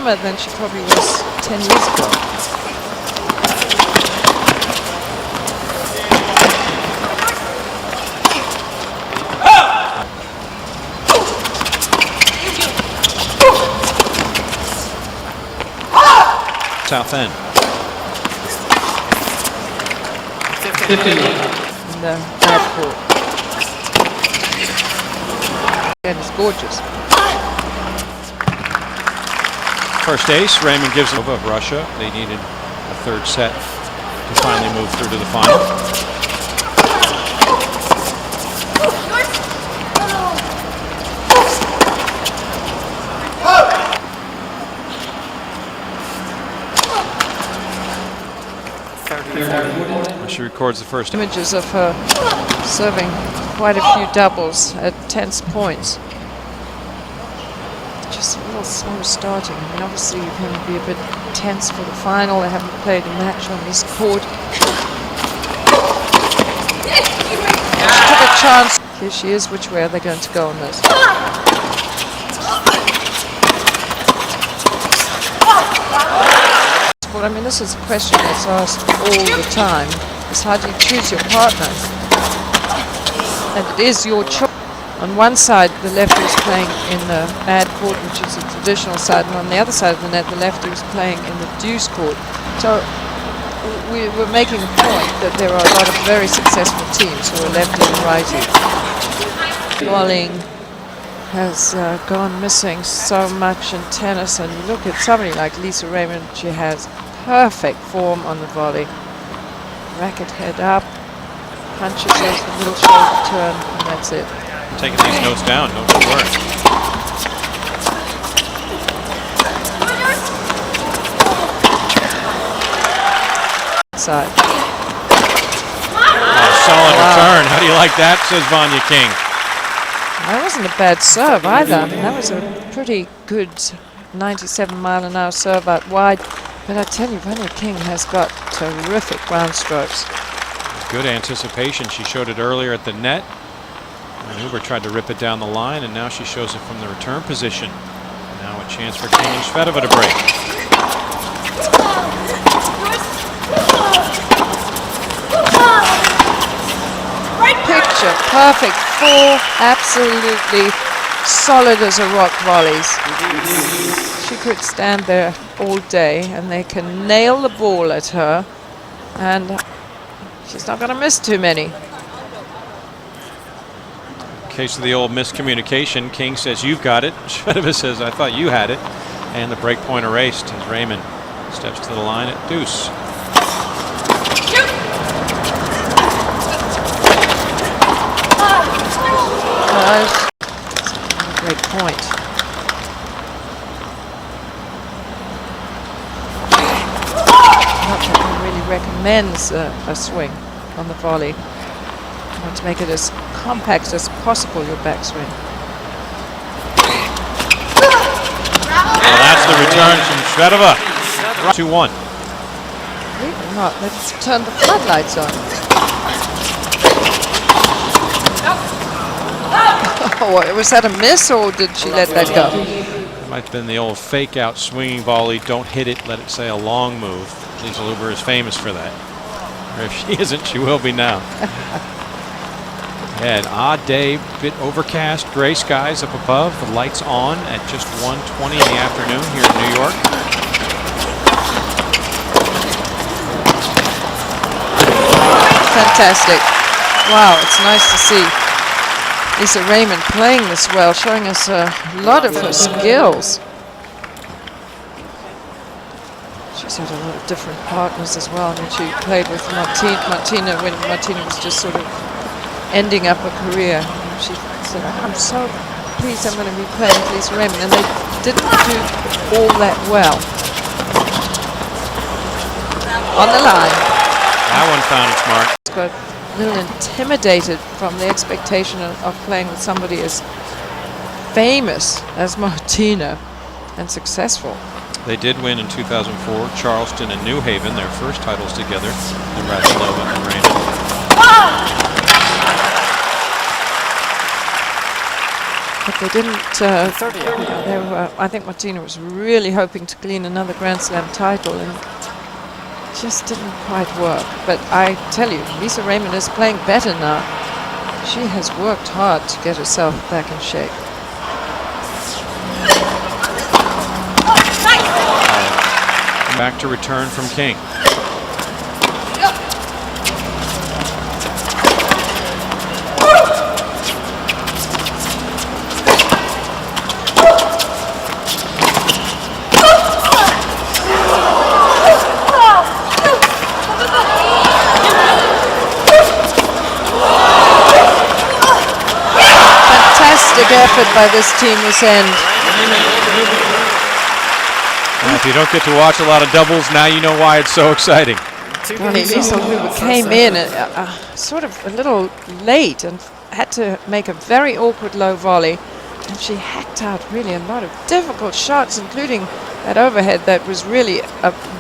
firmer than she probably was 10 years ago. South end. 50. In the bad court. And it's gorgeous. First ace, Raymond gives it of Russia. They needed a third set to finally move through to the final. She records the first Images of her serving quite a few doubles at tense points. Just a little slow starting. I mean, obviously you can be a bit tense for the final. They haven't played a match on this court. She took a chance. Here she is. Which way are they going to go on this? Well, I mean, this is a question that's asked all the time. Is how do you choose your partner? And it is your choice. On one side, the lefty is playing in the bad court, which is a traditional side, and on the other side of the net, the lefty is playing in the deuce court. So we were making a point that there are a lot of very successful teams who are lefty and righty. Volleying has gone missing so much in tennis, and you look at somebody like Lisa Raymond, she has perfect form on the volley. Racket head up, punches as the middle shoulder turn, and that's it. Taking these notes down, don't you worry. Side. Oh, solid return. How do you like that, says Vanya King. That wasn't a bad serve either. I mean, that was a pretty good 97-mile-an-hour serve out wide. But I tell you, Vanya King has got terrific ground strokes. Good anticipation. She showed it earlier at the net. And Huber tried to rip it down the line, and now she shows it from the return position. Now a chance for King and Shvedova to break. Picture perfect, full, absolutely solid as a rock volleys. She could stand there all day and they can nail the ball at her, and she's not going to miss too many. In case of the old miscommunication, King says you've got it. Shvedova says I thought you had it. And the break point erased as Raymond steps to the line at deuce. Great point. Not that one really recommends a swing on the volley. You want to make it as compact as possible, your backswing. Well, that's the return from Shvedova. 2-1. Believe it or not, let's turn the floodlights on. Oh, was that a miss, or did she let that go? It might have been the old fake out swinging volley. Don't hit it, let it say a long move. Lisa Huber is famous for that. Or if she isn't, she will be now. Yeah, an odd day, bit overcast, gray skies up above, the lights on at just 1:20 in the afternoon here in New York. Fantastic. Wow, it's nice to see Lisa Raymond playing this well, showing us a lot of her skills. She's had a lot of different partners as well. I mean, she played with Martina when Martina was just sort of ending up her career. And she said, I'm so pleased I'm going to be playing with Lisa Raymond. And they didn't do all that well. On the line. That one found its mark. But a little intimidated from the expectation of playing with somebody as famous as Martina and successful. They did win in 2004, Charleston and New Haven, their first titles together, and Radulova and Raymond. But they didn't. 30. They were, I think Martina was really hoping to clean another Grand Slam title, and it just didn't quite work. But I tell you, Lisa Raymond is playing better now. She has worked hard to get herself back in shape. Back to return from King. Fantastic effort by this team this end. If you don't get to watch a lot of doubles, now you know why it's so exciting. Lisa Huber came in sort of a little late and had to make a very awkward low volley. And she hacked out really a lot of difficult shots, including that overhead that was really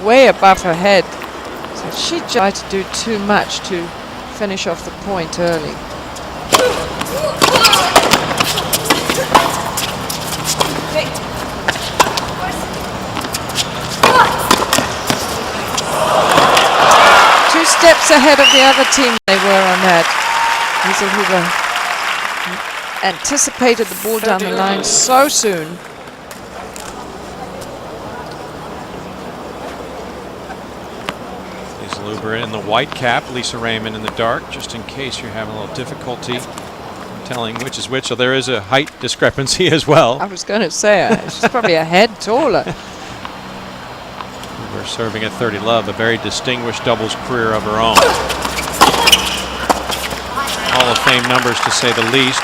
way above her head. So she tried to do too much to finish off the point early. Steps ahead of the other team they were on that. Lisa Huber anticipated the ball down the line so soon. Lisa Huber in the white cap, Lisa Raymond in the dark, just in case you're having a little difficulty telling which is which. So there is a height discrepancy as well. I was going to say, she's probably a head taller. We're serving at 30 love, a very distinguished doubles career of her own. Hall of Fame numbers, to say the least.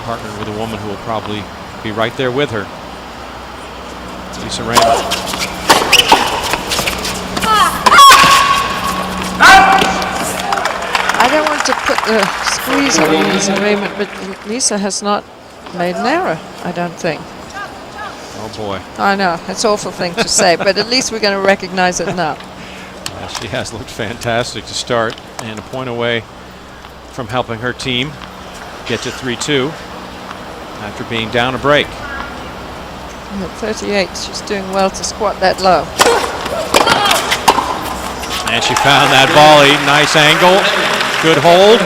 Partnered with a woman who will probably be right there with her, Lisa Raymond. I don't want to put the squeeze on Lisa Raymond, but Lisa has not made an error, I don't think. Oh boy. I know, it's an awful thing to say, but at least we're going to recognize it now. Yeah, she has looked fantastic to start, and a point away from helping her team get to 3-2 after being down a break. And at 38, she's doing well to squat that low. And she found that volley. Nice angle. Good hold.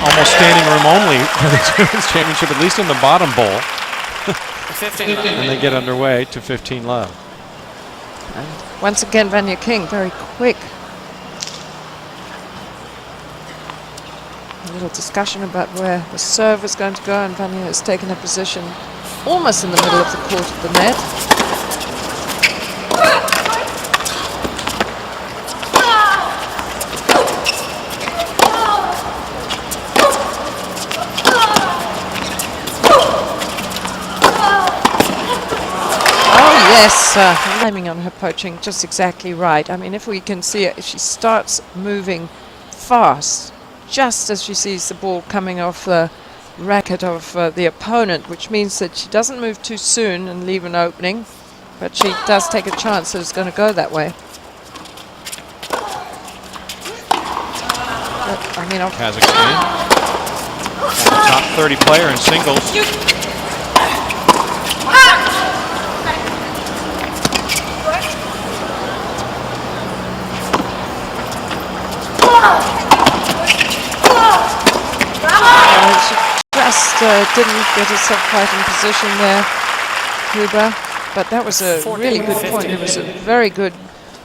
Almost standing room only for the Women's Championship, at least in the bottom bowl. 15. And they get underway to 15 love. And once again, Vanya King, very quick. A little discussion about where the serve is going to go, and Vanya has taken a position almost in the middle of the court of the net. Yes, blaming on her poaching, just exactly right. I mean, if we can see it, if she starts moving fast, just as she sees the ball coming off the racket of the opponent, which means that she doesn't move too soon and leave an opening, but she does take a chance that it's going to go that way. But, I mean, Kazakhstan, the top 30 player in singles. Didn't get herself quite in position there, Huber, but that was a really good point. It was a very good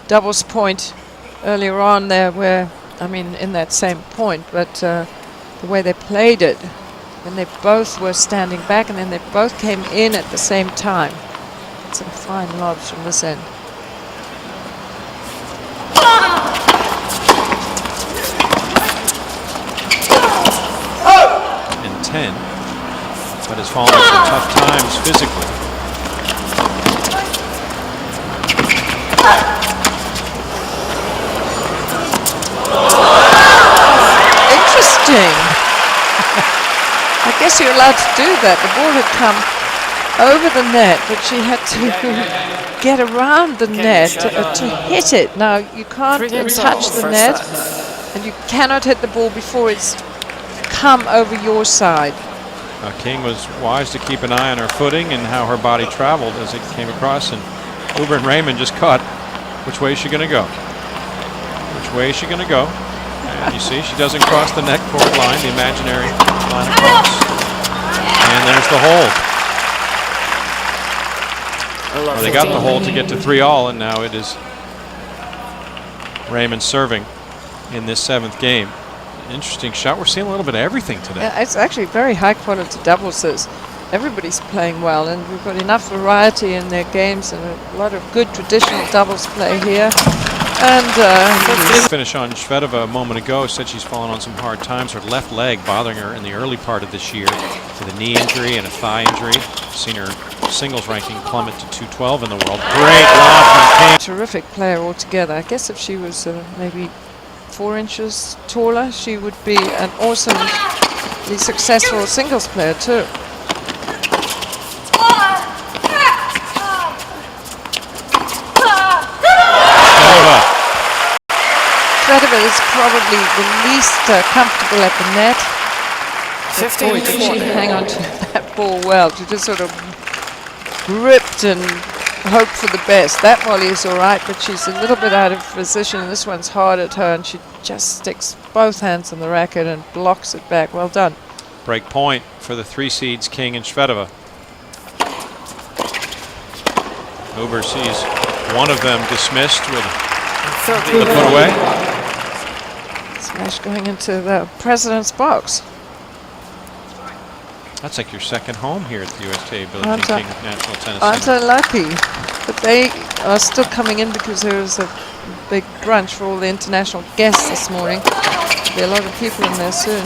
doubles point earlier on there where, I mean, in that same point, but the way they played it, when they both were standing back and then they both came in at the same time. Some fine lobs from this end. And 10. But has fallen some tough times physically. Interesting. I guess you're allowed to do that. The ball had come over the net, but she had to get around the net to hit it. Now, you can't touch the net, and you cannot hit the ball before it's come over your side. King was wise to keep an eye on her footing and how her body traveled as it came across, and Huber and Raymond just caught which way is she going to go. Which way is she going to go? And you see, she doesn't cross the net court line, the imaginary line across. And there's the hold. Well, they got the hold to get to 3-all, and now it is Raymond serving in this 7th game. Interesting shot. We're seeing a little bit of everything today. It's actually very high quality doubles. Everybody's playing well, and we've got enough variety in their games and a lot of good traditional doubles play here. And finish on Shvedova a moment ago. Said she's fallen on some hard times. Her left leg bothering her in the early part of this year with a knee injury and a thigh injury. Seen her singles ranking plummet to 212 in the world. Great lob from King. Terrific player altogether. I guess if she was maybe 4 inches taller, she would be an awesomely successful singles player too. Shvedova is probably the least comfortable at the net. 15. Boy, did she hang on to that ball well. She just sort of gripped and hoped for the best. That volley is all right, but she's a little bit out of position. This one's hard at her, and she just sticks both hands on the racket and blocks it back. Well done. Break point for the 3 seeds, King and Shvedova. Huber sees one of them dismissed with the put away. Smash going into the president's box. That's like your second home here at the USTA Billie Jean King National Tennis Aren't Center. I lucky? But they are still coming in because there was a big brunch for all the international guests this morning. There'll be a lot of people in there soon.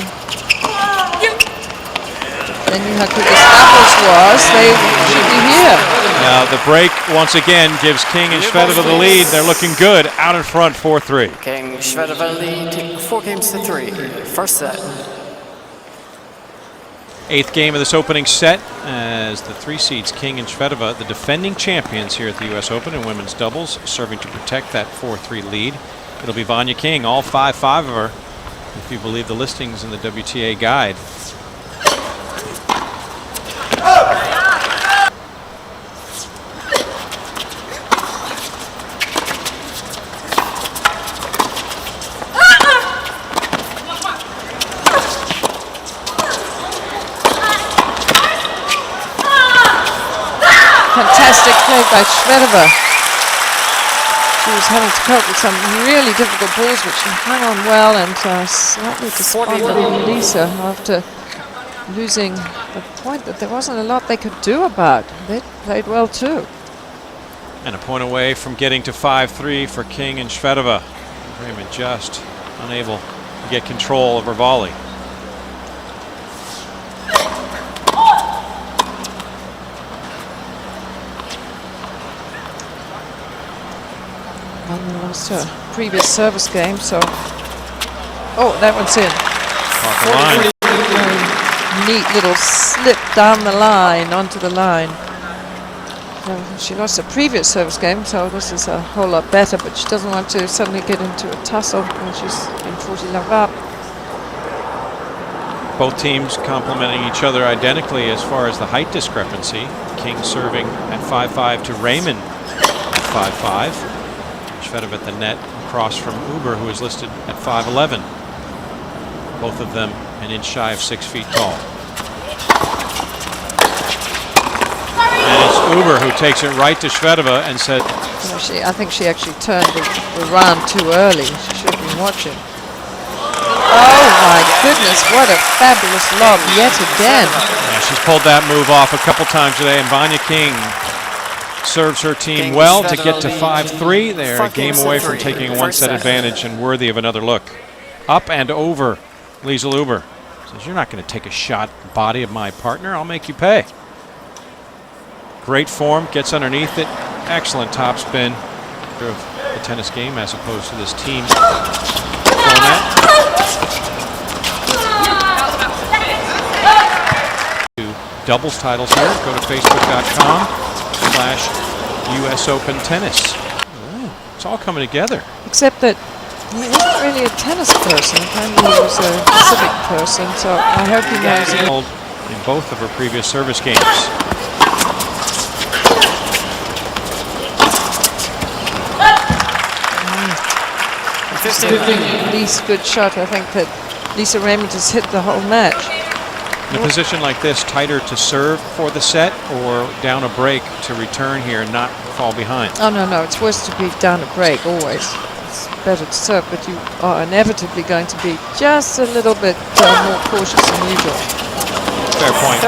Then you had good this doubles was. They should be here. Now the break once again gives King and Shvedova the lead. They're looking good out in front 4-3. King Shvedova lead 4 games to 3. First set. 8th game of this opening set as the 3 seeds King and Shvedova, the defending champions here at the US Open in women's doubles, serving to protect that 4-3 lead. It'll be Vanya King, all 5-5 of her, if you believe the listings in the WTA guide. Fantastic play by Shvedova. She was having to cope with some really difficult balls, but she hung on well and slightly despondent Lisa after losing the point that there wasn't a lot they could do about. They played well too. And a point away from getting to 5-3 for King and Shvedova. Raymond just unable to get control of her volley. And lost her previous service game, so... Oh, that one's in. Line. Neat little slip down the line, onto the line. She lost her previous service game, so this is a whole lot better, but she doesn't want to suddenly get into a tussle when she's in 40 love up. Both teams complementing each other identically as far as the height discrepancy. King serving at 5'5" to Raymond at 5'5". Shvedova at the net across from Huber, who is listed at 5'11". Both of them an inch shy of 6 feet tall. And it's Huber who takes it right to Shvedova and said... I think she actually turned the round too early. She should have been watching. Oh my goodness, what a fabulous lob yet again. Yeah, she's pulled that move off a couple times today, and Vanya King serves her team well to get to 5-3. They're a game away from taking a one-set advantage and worthy of another look. Up and over, Liesl Huber says, "You're not going to take a shot at the body of my partner. I'll make you pay." Great form, gets underneath it. Excellent topspin of the tennis game as opposed to this team format. doubles titles here. Go to facebook.com/US Open Tennis. Oh, it's all coming together. Except that he wasn't really a tennis person. Apparently he was a civic person, so I hope he knows it. In both of her previous service games. Least good shot. I think that Lisa Raymond has hit the whole match. In a position like this, tighter to serve for the set or down a break to return here and not fall behind? Oh, no. It's worse to be down a break, always. It's better to serve, but you are inevitably going to be just a little bit more cautious than usual. Fair point.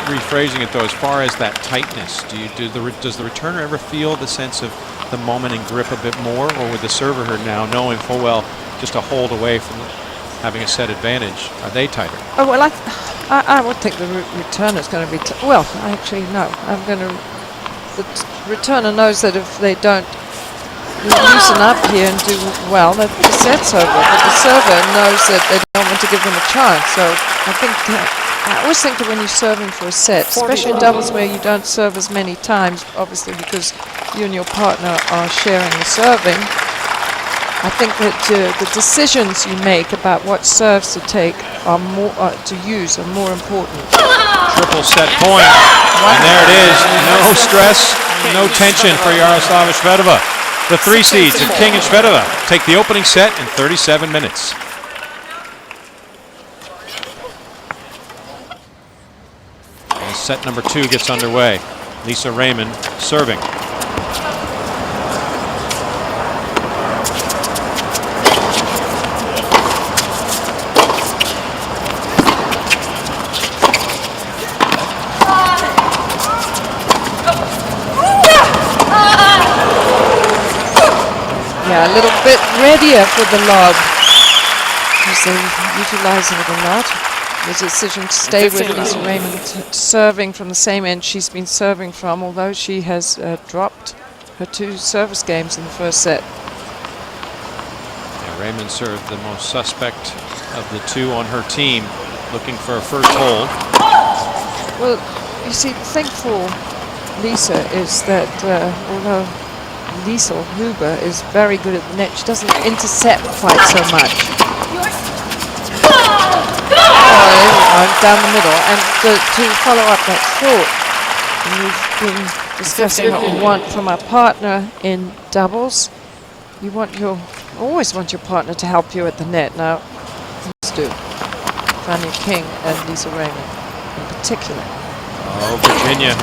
Rephrasing it though, as far as that tightness, does the returner ever feel the sense of the moment and grip a bit more, or with the server her now knowing full well just a hold away from having a set advantage, are they tighter? Oh, well, I would think the returner is going to be well, actually no. The returner knows that if they don't loosen up here and do well, that the set's over. But the server knows that they don't want to give them a chance. So I always think that when you're serving for a set, especially in doubles where you don't serve as many times, obviously because you and your partner are sharing the serving, I think that the decisions you make about what serves to take are more to use are more important. Triple set point, and there it is. No stress, no tension for Yaroslava Shvedova. The three seeds of King and Shvedova take the opening set in 37 minutes. As set number 2 gets underway. Lisa Raymond serving. Yeah, a little bit readier for the lob. Because they're utilizing it a lot. The decision to stay with Lisa Raymond, serving from the same end she's been serving from, although she has dropped her 2 service games in the first set. Yeah, Raymond served the most suspect of the 2 on her team, looking for a first hold. Well, you see, the thing for Lisa is that although Liesl Huber is very good at the net, she doesn't intercept quite so much. Down the middle, and to follow up that thought, we've been discussing what we want from our partner in doubles. You always want your partner to help you at the net. Now, let's do Vanya King and Lisa Raymond in particular. Oh, Virginia.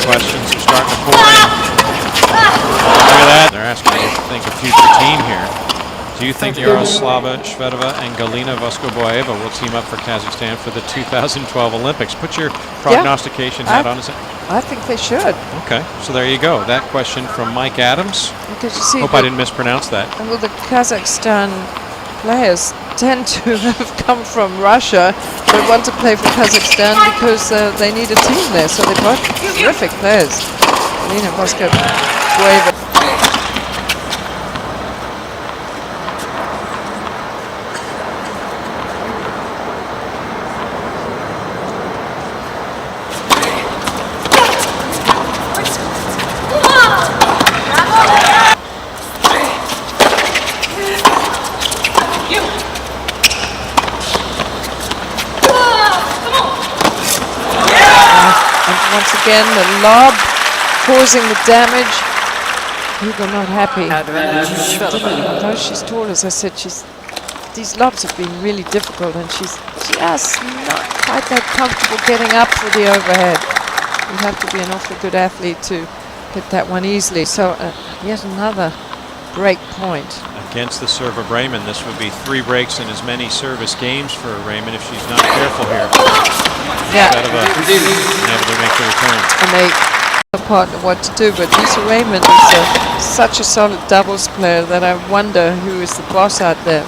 Questions are starting to pour in. Look at that. They're asking you to think a future team here. Do you think Yaroslava Shvedova and Galina Voskoboeva will team up for Kazakhstan for the 2012 Olympics? Put your prognostication hat on. I think they should. Okay, so there you go. That question from Mike Adams. Because you see, hope I didn't mispronounce that. Well, the Kazakhstan players tend to have come from Russia but want to play for Kazakhstan because they need a team there. So they're both terrific players. Galina Voskoboeva. Once again, the lob causing the damage. Hugo not happy. Though she's tall, as I said, these lobs have been really difficult, and she's just not quite that comfortable getting up for the overhead. You have to be an awfully good athlete to hit that one easily. So yet another break point. Against the serve of Raymond, this would be 3 breaks in as many service games for Raymond if she's not careful here. Yeah. Instead of able to make the return. And they a partner what to do, but Lisa Raymond is such a solid doubles player that I wonder who is the boss out there.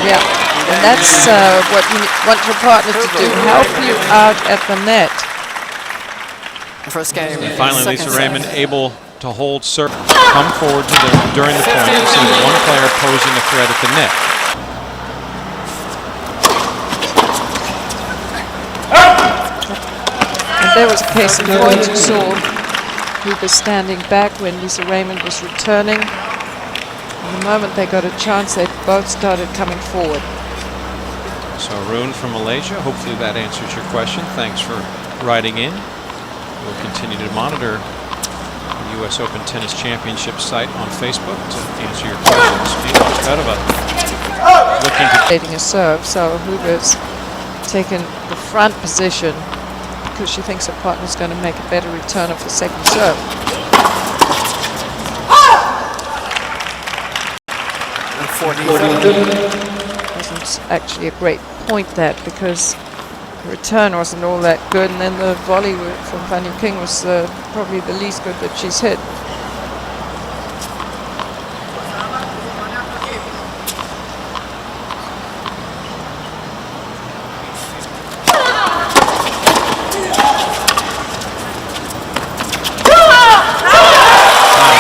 Yeah, and that's what you want your partner to do, help you out at the net. First game. And finally, Lisa Raymond able to hold serve, come forward during the point instead of one player posing a threat at the net. And there was a case in point. You saw Huber standing back when Lisa Raymond was returning. And the moment they got a chance, they both started coming forward. So Arun from Malaysia, hopefully that answers your question. Thanks for writing in. We'll continue to monitor the U.S. Open Tennis Championship site on Facebook to answer your questions. Meanwhile, Svedova looking to Taking a serve, so Huber's taken the front position because she thinks her partner's going to make a better return of the second serve. Wasn't actually a great point that because the return wasn't all that good, and then the volley from Vanya King was probably the least good that she's hit.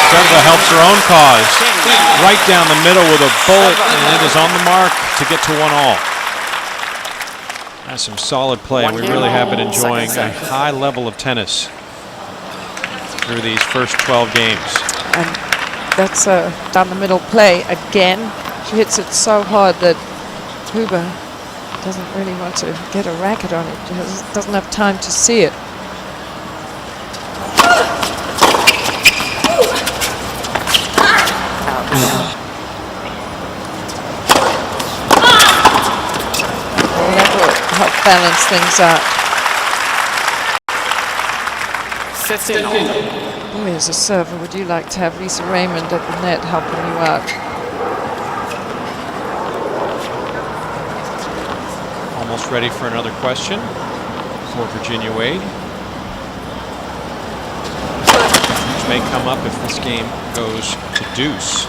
Svedova helps her own cause. Right down the middle with a bullet, and it is on the mark to get to 1-all. That's some solid play, and we really have been enjoying a high level of tennis through these first 12 games. And that's a down the middle play again. She hits it so hard that Huber doesn't really want to get a racket on it. She doesn't have time to see it. Help balance things out. 15 all. Boy, as a server, would you like to have Lisa Raymond at the net helping you out? Almost ready for another question for Virginia Wade, which may come up if this game goes to deuce.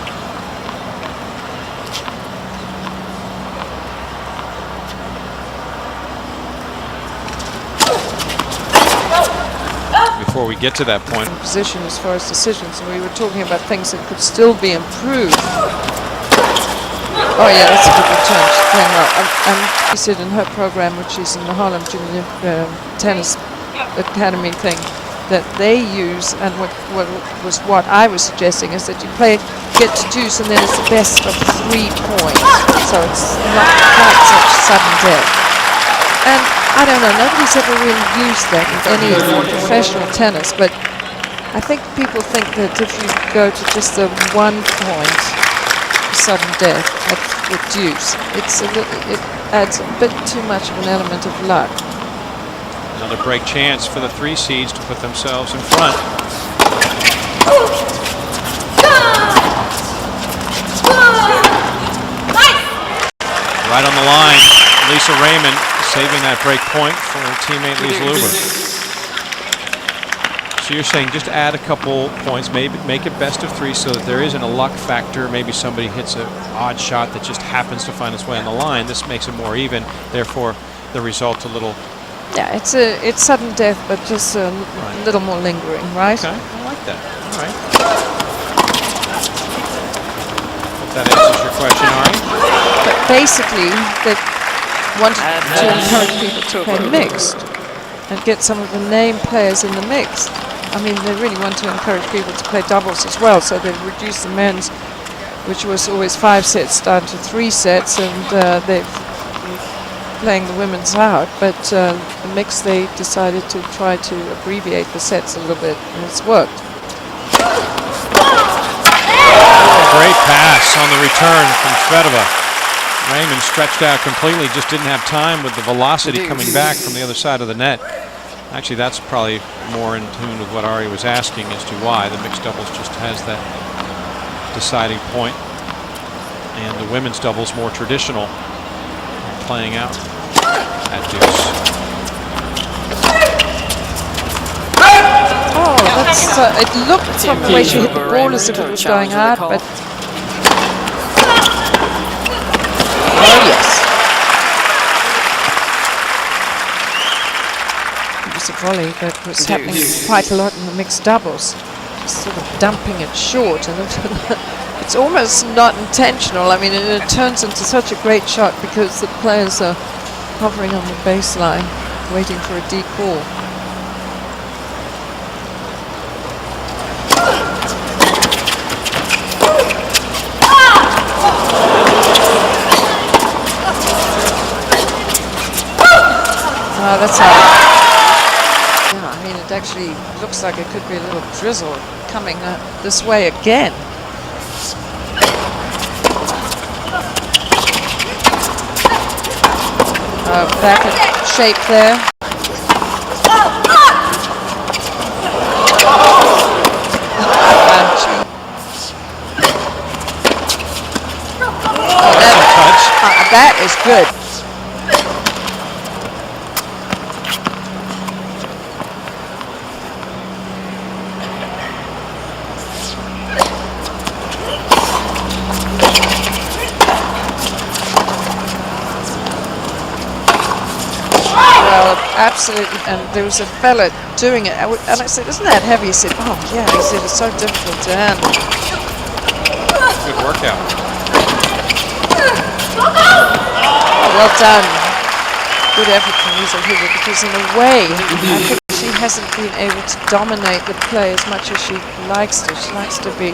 Before we get to that point, Position as far as decisions, and we were talking about things that could still be improved. Oh yeah, that's a good return. She's playing well. She said in her program, which is in the Harlem Junior Tennis Academy thing, that they use, and what I was suggesting is that you get to deuce, and then it's the best of 3 points. So it's not quite such sudden death. And I don't know, nobody's ever really used that in any professional tennis, but I think people think that if you go to just the 1 point sudden death with deuce, it adds a bit too much of an element of luck. another break chance for the 3 seeds to put themselves in front. Right on the line, Lisa Raymond saving that break point for her teammate Lisa Luber. So you're saying just add a couple points, maybe make it best of 3 so that there isn't a luck factor. Maybe somebody hits an odd shot that just happens to find its way on the line. This makes it more even, therefore the result a little... Yeah, it's sudden death, but just a little more lingering, right? Okay, I like that. All right. Hope that answers your question, Ari. But basically, they wanted to encourage people to play mixed and get some of the name players in the mixed. I mean, they really want to encourage people to play doubles as well, so they've reduced the men's, which was always 5 sets, down to 3 sets, and they've playing the women's out. But the mix, they decided to try to abbreviate the sets a little bit, and it's worked. Great pass on the return from Svedova. Raymond stretched out completely, just didn't have time with the velocity coming back from the other side of the net. Actually, that's probably more in tune with what Ari was asking as to why the mixed doubles just has that deciding point, and the women's doubles more traditional, playing out at deuce. Oh, that's it looked from the way she hit the ball as if it was going out, but oh yes. It was a volley that was happening quite a lot in the mixed doubles. sort of dumping it short, and it's almost not intentional. I mean, it turns into such a great shot because the players are hovering on the baseline, waiting for a deep ball. Oh, that's how. Yeah, I mean, it actually looks like it could be a little drizzle coming this way again. Back in shape there. That is good. Absolutely, and there was a fella doing it, and I said, "Isn't that heavy?" He said, "Oh yeah." He said, "It's so difficult to handle." Good workout. Oh, well done. Good effort from Liesl Huber, because in a way, I think she hasn't been able to dominate the play as much as she likes to. She likes to be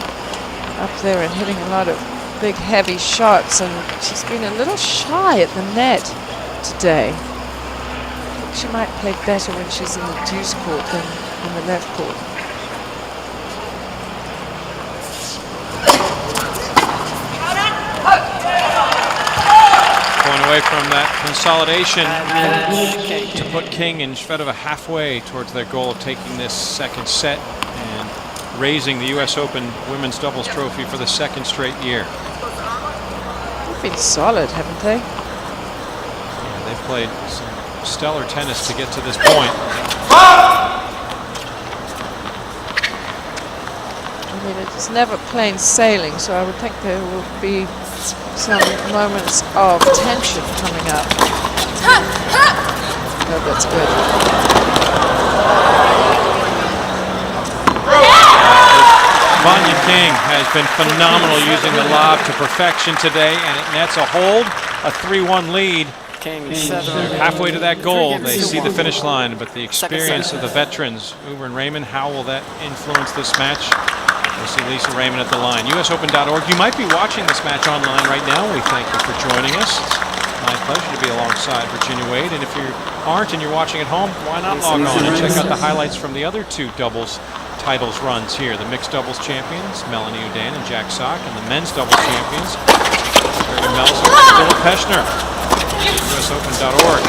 up there and hitting a lot of big, heavy shots, and she's been a little shy at the net today. She might play better when she's in the deuce court than in the left court. Going away from that consolidation to put King and Shvedova halfway towards their goal of taking this second set and raising the U.S. Open Women's Doubles Trophy for the second straight year. They've been solid, haven't they? Yeah, they've played some stellar tennis to get to this point. I mean, it's never plain sailing, so I would think there will be some moments of tension coming up. Oh, that's good. Vanya King has been phenomenal using the lob to perfection today, and it nets a hold, a 3-1 lead. They're halfway to that goal. They see the finish line, but the experience of the veterans, Huber and Raymond, how will that influence this match? We'll see Lisa Raymond at the line. USOpen.org. You might be watching this match online right now. We thank you for joining us. It's my pleasure to be alongside Virginia Wade. And if you aren't and you're watching at home, why not log on and check out the highlights from the other two doubles titles runs here. The mixed doubles champions, Melanie Udan and Jack Sock, and the men's doubles champions, Jürgen Melzer and Philip Peschner. USOpen.org.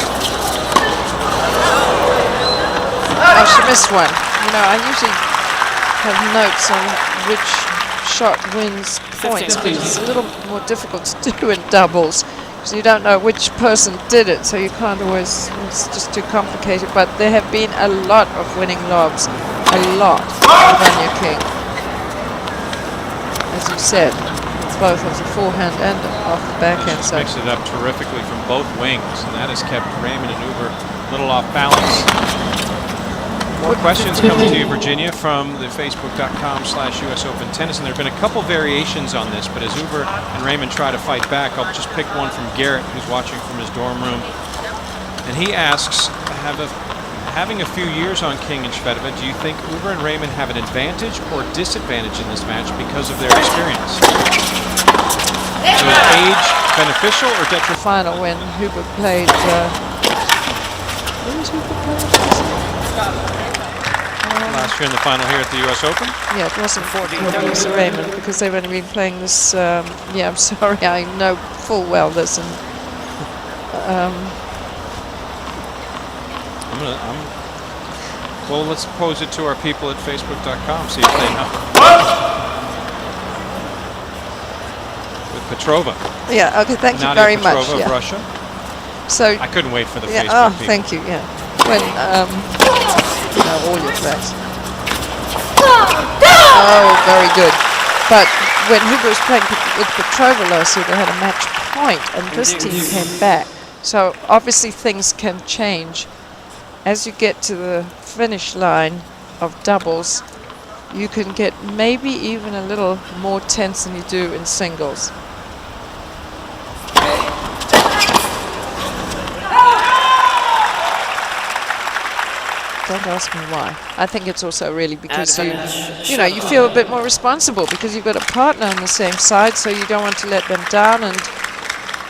Oh, she missed one. You know, I usually have notes on which shot wins points, but it's a little more difficult to do in doubles because you don't know which person did it, so you can't always, it's just too complicated. But there have been a lot of winning lobs, a lot, of Vanya King. As you said, both of the forehand and off the backhand side. Mixed it up terrifically from both wings, and that has kept Raymond and Huber a little off balance. More questions coming to you, Virginia, from the Facebook.com/US Open Tennis, and there have been a couple variations on this, but as Huber and Raymond try to fight back, I'll just pick one from Garrett, who's watching from his dorm room. And he asks, having a few years on King and Shvedova, do you think Huber and Raymond have an advantage or disadvantage in this match because of their experience? So is age beneficial or detrimental? Final when Huber played. Who was Huber playing? Last year in the final here at the U.S. Open? Yeah, it wasn't Lisa Raymond because they've only been playing this. Yeah, I'm sorry, I know full well this. And well, let's pose it to our people at Facebook.com, see if they know. With Petrova. Yeah, okay, thank you very much. Nadia Petrova of Russia. So I couldn't wait for the yeah, Facebook people. Thank you, yeah. When, you know, all your facts. Oh, very good. But when Huber was playing with Petrova last year, they had a match point, and this team came back. So obviously things can change. As you get to the finish line of doubles, you can get maybe even a little more tense than you do in singles. Don't ask me why. I think it's also really because you know, you feel a bit more responsible because you've got a partner on the same side, so you don't want to let them down, and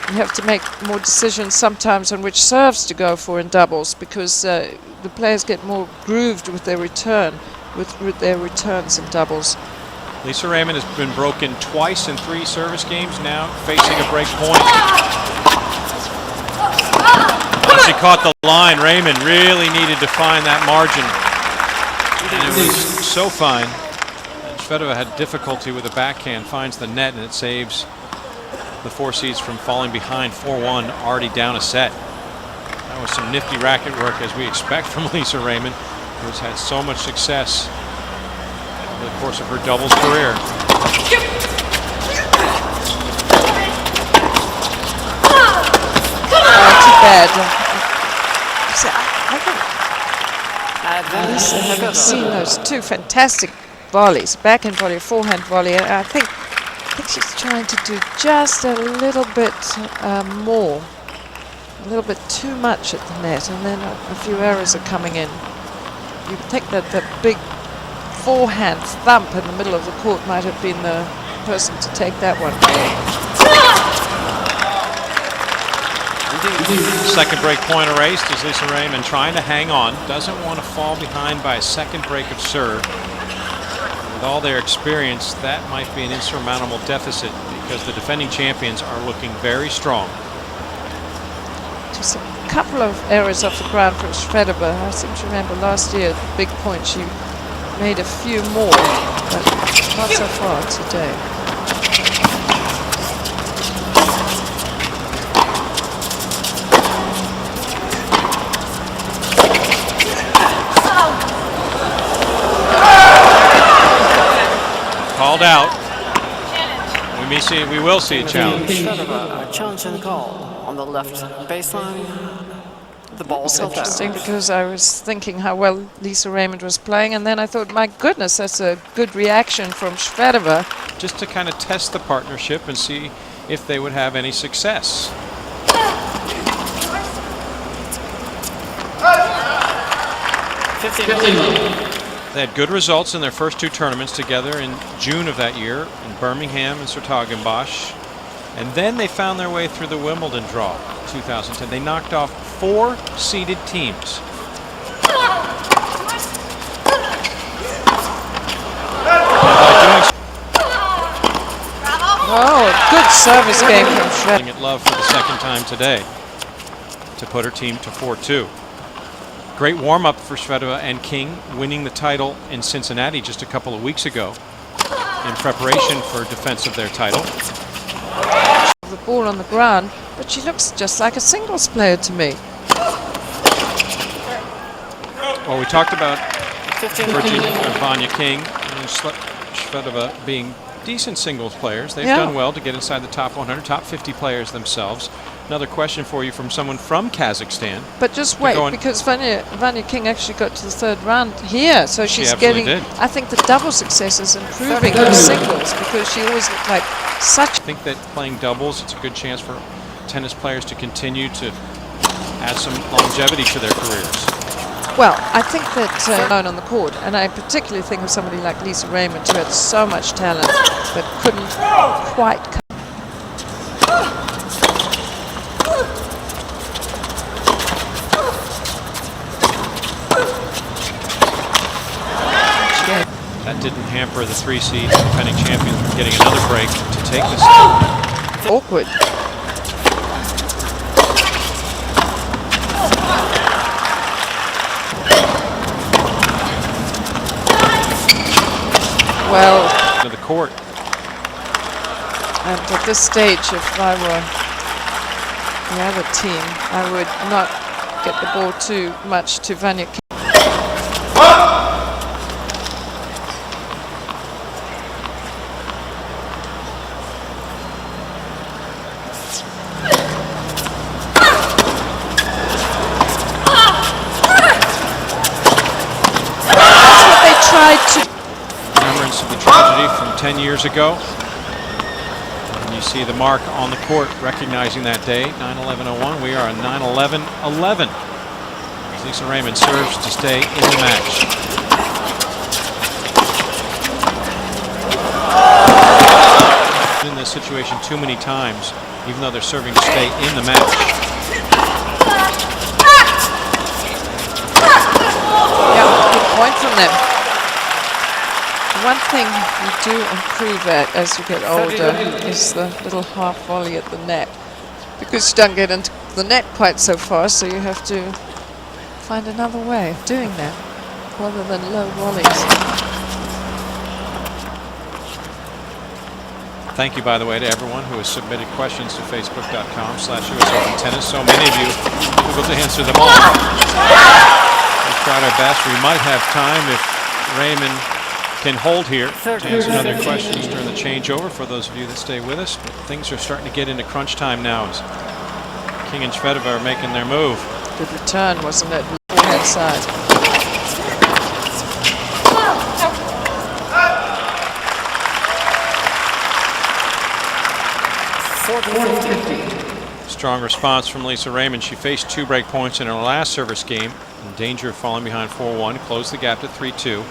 you have to make more decisions sometimes on which serves to go for in doubles because the players get more grooved with their return, with their returns in doubles. Lisa Raymond has been broken twice in 3 service games now, facing a break point. Once she caught the line, Raymond really needed to find that margin. And it was so fine. And Shvedova had difficulty with the backhand, finds the net, and it saves the 4 seeds from falling behind 4-1, already down a set. That was some nifty racket work, as we expect from Lisa Raymond, who's had so much success over the course of her doubles career. Too bad. So I haven't seen those 2 fantastic volleys, backhand volley, forehand volley. And I think she's trying to do just a little bit more, a little bit too much at the net, and then a few errors are coming in. You'd think that the big forehand thump in the middle of the court might have been the person to take that one. Second break point erased as Lisa Raymond trying to hang on. Doesn't want to fall behind by a second break of serve. With all their experience, that might be an insurmountable deficit because the defending champions are looking very strong. Just a couple of errors off the ground from Shvedova. I seem to remember last year at the big point she made a few more, but not so far today. Called out. We will see a challenge. Shvedova, challenge and call on the left baseline. The ball It's fell interesting down. because I was thinking how well Lisa Raymond was playing, and then I thought, my goodness, that's a good reaction from Shvedova. Just to kind of test the partnership and see if they would have any success. They had good results in their first 2 tournaments together in June of that year in Birmingham and Sertogenbosch. And then they found their way through the Wimbledon draw 2010. They knocked off 4 seeded teams. Oh, good service game from Shvedova. At love for the second time today to put her team to 4-2. Great warm-up for Shvedova and King, winning the title in Cincinnati just a couple of weeks ago in preparation for defense of their title. The ball on the ground, but she looks just like a singles player to me. Well, we talked about Vanya King and Shvedova being decent singles players. They've done well to get inside the top 100, top 50 players themselves. Another question for you from someone from Kazakhstan. But just wait, because Vanya King actually got to the 3rd round here, so she's getting. Did. I think the double success is improving her singles because she always looked like such. I think that playing doubles, it's a good chance for tennis players to continue to add some longevity to their careers. Well, I think that alone on the court, and I particularly think of somebody like Lisa Raymond who had so much talent but couldn't quite come. That didn't hamper the 3 seed defending champions from getting another break to take this. Awkward. Well, to the court. And at this stage, if I were the other team, I would not get the ball too much to Vanya King. That's what they tried to. reminisce of the tragedy from 10 years ago. And you see the mark on the court recognizing that day, 9/11/01. We are a 9/11/11. Lisa Raymond serves to stay in the match. In this situation too many times, even though they're serving to stay in the match. Yeah, good point from them. One thing you do improve at as you get older is the little half volley at the net, because you don't get into the net quite so far, so you have to find another way of doing that rather than low volleys. Thank you, by the way, to everyone who has submitted questions to facebook.com/US Open Tennis. So many of you able to answer them all. We've tried our best. We might have time if Raymond can hold here to answer other questions during the changeover for those of you that stay with us. But things are starting to get into crunch time now as King and Shvedova are making their move. Good return, wasn't it? Forehand side. Strong response from Lisa Raymond. She faced 2 break points in her last service game, in danger of falling behind 4-1, closed the gap to 3-2.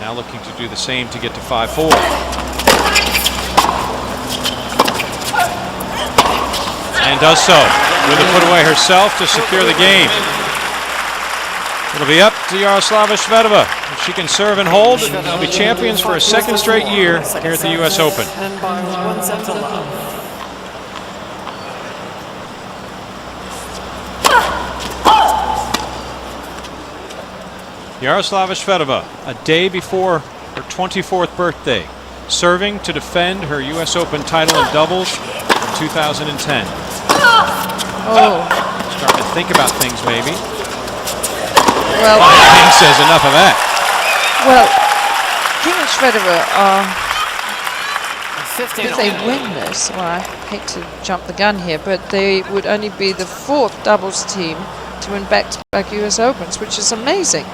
Now looking to do the same to get to 5-4. And does so with a put away herself to secure the game. It'll be up to Yaroslava Shvedova. If she can serve and hold, they'll be champions for a second straight year here at the US Open. And by 1 set to love. Yaroslava Shvedova, a day before her 24th birthday, serving to defend her US Open title in doubles in 2010. Oh. Starting to think about things, maybe. Well, King says enough of that. well, King and Shvedova are, 15 if they win this, well, I hate to jump the gun here, but they would only be the 4th doubles team to win back-to-back US Opens, which is amazing.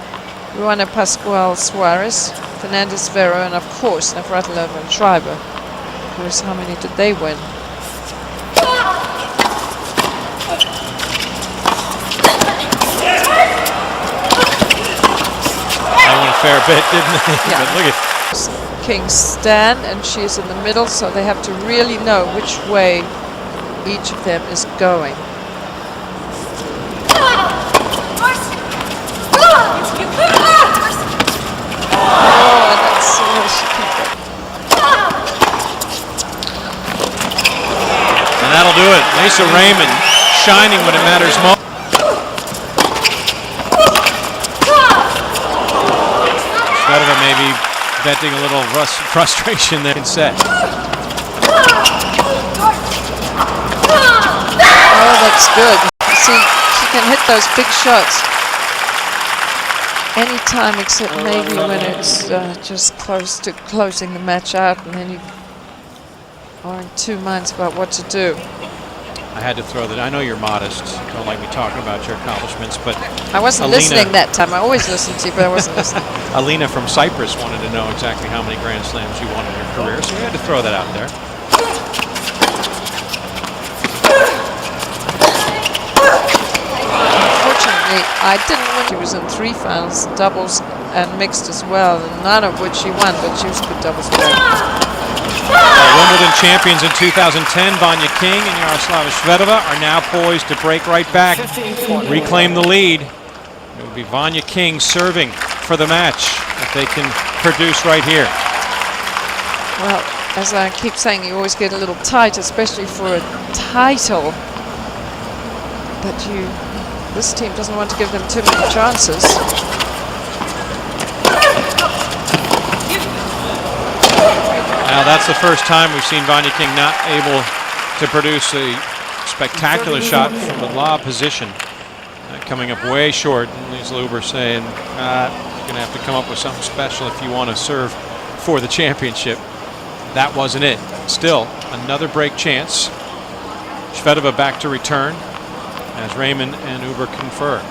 Luana Pascual Suarez, Fernandez Vero, and of course Navratilova and Schreiber. Of course, how many did they win? They won a fair bit, didn't they? Yeah. But look at King stand, and she's in the middle, so they have to really know which way each of them is going. And that'll do it. Lisa Raymond shining when it matters most. Shvedova maybe venting a little frustration there in set. Oh, that's good. See, she can hit those big shots anytime except maybe when it's just close to closing the match out, and then you are in 2 minds about what to do. I had to throw that. I know you're modest. Don't like me talking about your accomplishments, but I wasn't listening that time. I always listen to you, but I wasn't listening. Alina from Cyprus wanted to know exactly how many Grand Slams you won in your career, so we had to throw that out there. Unfortunately, I didn't win. She was in 3 finals, doubles and mixed as well, and none of which she won, but she was a good doubles player. Wimbledon champions in 2010, Vanya King and Yaroslava Shvedova are now poised to break right back, reclaim the lead. It will be Vanya King serving for the match if they can produce right here. Well, as I keep saying, you always get a little tight, especially for a title. But this team doesn't want to give them too many chances. Now that's the first time we've seen Vanya King not able to produce a spectacular shot from the lob position. Coming up way short. And Lisa Luber saying, you're going to have to come up with something special if you want to serve for the championship. That wasn't it. Still, another break chance. Shvedova back to return as Raymond and Uber confer.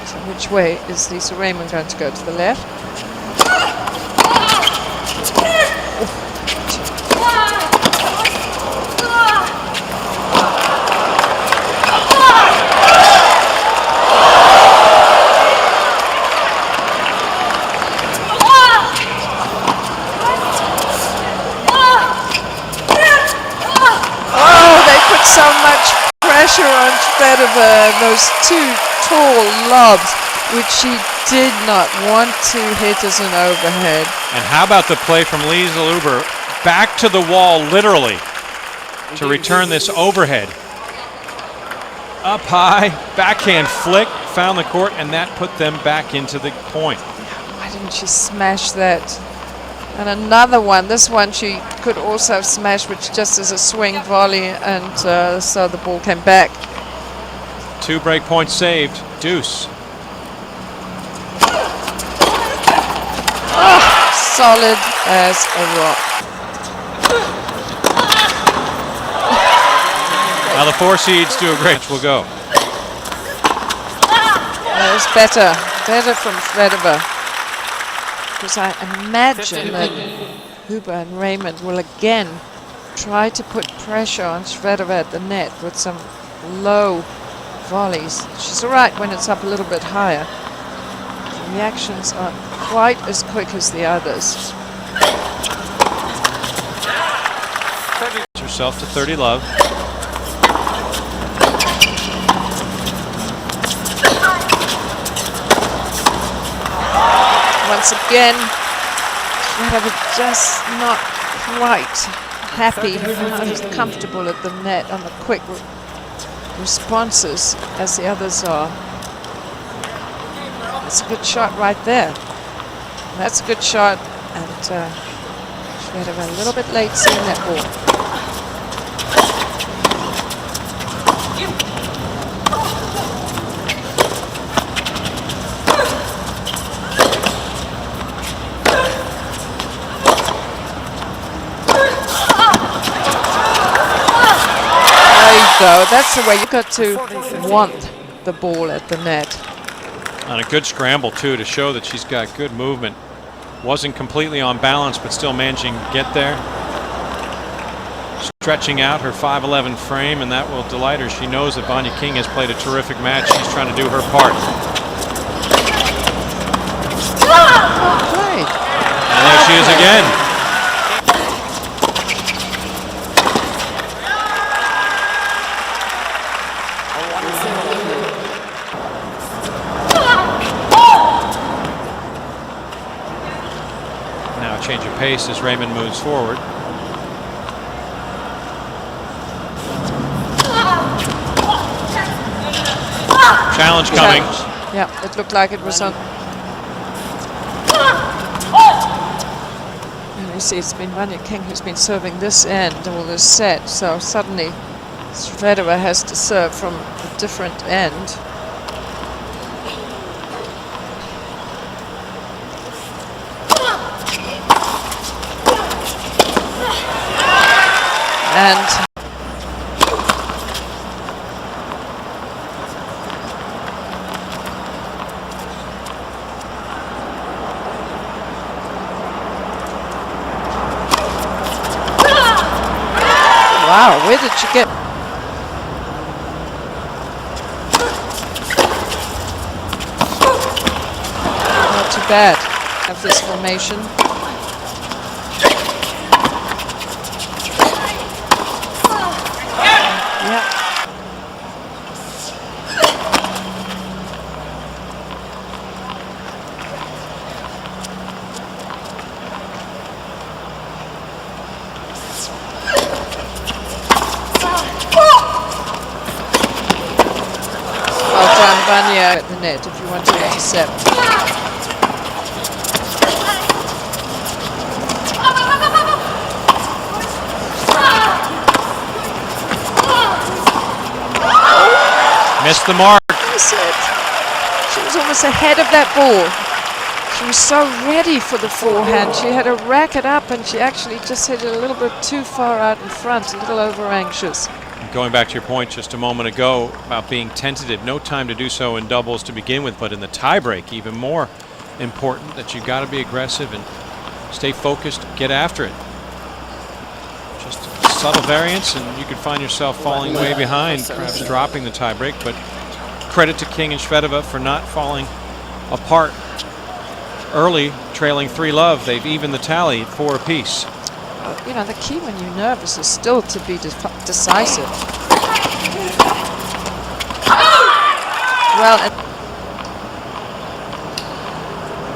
So which way is Lisa Raymond going to go? To the left? So much pressure on Shvedova, those two tall lobs, which she did not want to hit as an overhead. And how about the play from Lisa Luber back to the wall, literally, to return this overhead. Up high, backhand flick, found the court, and that put them back into the point. Why didn't she smash that? And another one, this one she could also have smashed, which just as a swing volley, and so the ball came back. 2 break points saved. Deuce. Oh, solid as a rock. Now the 4 seeds do a great. We'll go. That was better from Shvedova. Because I imagine that Huber and Raymond will again try to put pressure on Shvedova at the net with some low volleys. She's all right when it's up a little bit higher. The reactions aren't quite as quick as the others. Herself to 30 love. Once again, Shvedova just not quite happy, not as comfortable at the net on the quick responses as the others are. That's a good shot right there. That's a good shot, and Shvedova a little bit late seeing that ball. So that's the way you got to want the ball at the net. On a good scramble too, to show that she's got good movement. Wasn't completely on balance, but still managing to get there. Stretching out her 5'11" frame, and that will delight her. She knows that Vanya King has played a terrific match. She's trying to do her part. Right. And there she is again. Change of pace as Raymond moves forward. Challenge coming. Yeah, it looked like it was on. And you see it's been Vanya King who's been serving this end all this set, so suddenly Shvedova has to serve from a different end. And wow, where did you get? Not too bad. Have this formation. Vanya at the net if you want to intercept. Missed the mark. That's it. She was almost ahead of that ball. She was so ready for the forehand. She had to rack it up, and she actually just hit it a little bit too far out in front, a little over anxious. Going back to your point just a moment ago about being tentative, no time to do so in doubles to begin with, but in the tiebreak, even more important that you've got to be aggressive and stay focused, get after it. Just a subtle variance, and you could find yourself falling way behind, perhaps dropping the tiebreak. But credit to King and Shvedova for not falling apart early, trailing 3-love. They've evened the tally at 4 apiece. You know, the key when you're nervous is still to be decisive. Well,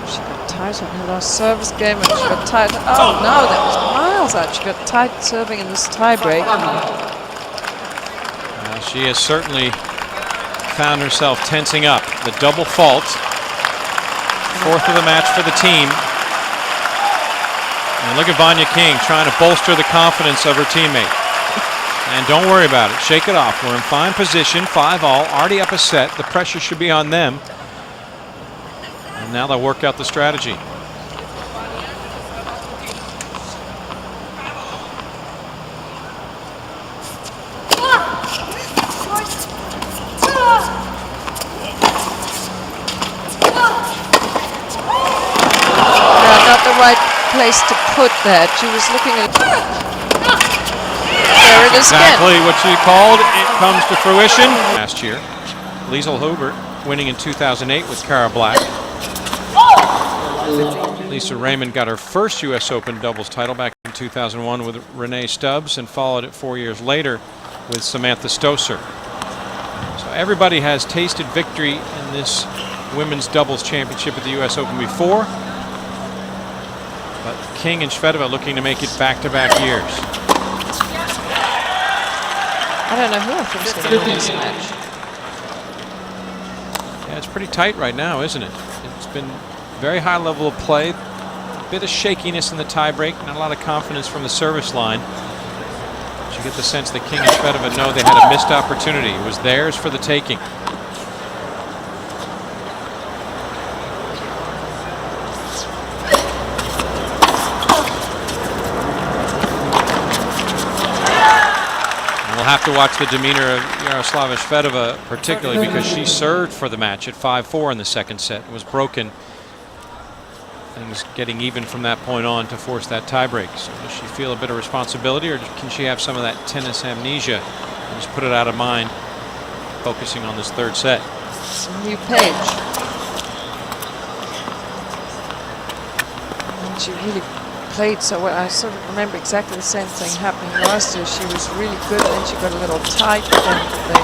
she got tight on her last service game, and she got tight. Oh no, that was miles out. She got tight serving in this tiebreak. She has certainly found herself tensing up. The double fault, 4th of the match for the team. And look at Vanya King trying to bolster the confidence of her teammate. And don't worry about it. Shake it off. We're in fine position. 5-all. Already up a set. The pressure should be on them. And now they'll work out the strategy. Not the right place to put that. She was looking at. There it is Exactly again. what she called. It comes to fruition. Last year, Liesl Hubert winning in 2008 with Cara Black. Lisa Raymond got her first U.S. Open doubles title back in 2001 with Renee Stubbs, and followed it 4 years later with Samantha Stosur. So everybody has tasted victory in this women's doubles championship at the U.S. Open before. But King and Shvedova looking to make it back-to-back years. I don't know who I think is going to win this match. Yeah, it's pretty tight right now, isn't it? It's been very high level of play. A bit of shakiness in the tiebreak, not a lot of confidence from the service line. But you get the sense that King and Shvedova know they had a missed opportunity. It was theirs for the taking. We'll have to watch the demeanor of Yaroslava Shvedova, particularly because she served for the match at 5-4 in the second set. It was broken. Things getting even from that point on to force that tiebreak. So does she feel a bit of responsibility, or can she have some of that tennis amnesia and just put it out of mind, focusing on this third set? It's a new page. And she really played so well. I sort of remember exactly the same thing happening last year. She was really good, and then she got a little tight, and they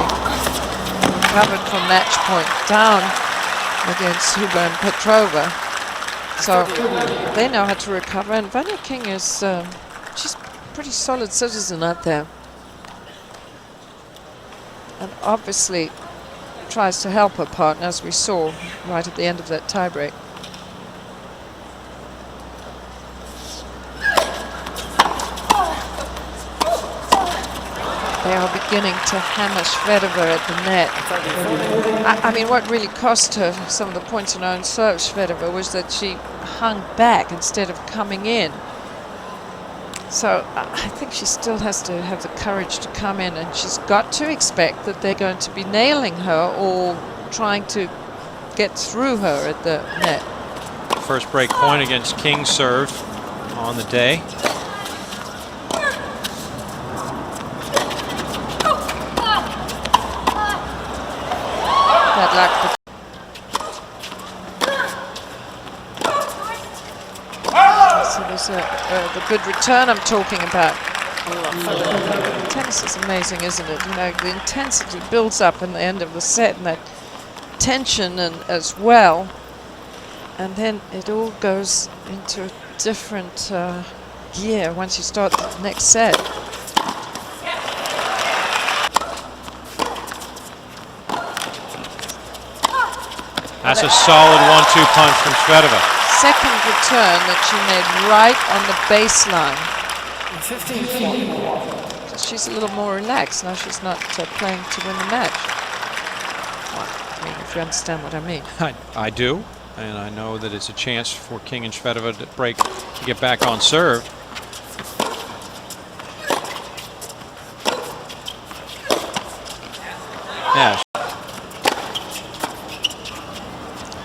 recovered from match point down against Huber and Petrova. So they know how to recover, and Vanya King is she's a pretty solid citizen out there, and obviously tries to help her partner, as we saw right at the end of that tiebreak. They are beginning to hammer Shvedova at the net. I mean, what really cost her some of the points in her own serve, Shvedova, was that she hung back instead of coming in. So I think she still has to have the courage to come in, and she's got to expect that they're going to be nailing her or trying to get through her at the net. First break point against King's serve on the day. Bad luck. So there's the good return I'm talking about. Tennis is amazing, isn't it? You know, the intensity builds up in the end of the set, and that tension and as well. And then it all goes into a different gear once you start the next set. That's a solid 1-2 punch from Shvedova. Second return that she made right on the baseline. 15-4. She's a little more relaxed now. She's not playing to win the match. Well, I mean, if you understand what I mean. I do, and I know that it's a chance for King and Shvedova to break, to get back on serve. Yeah.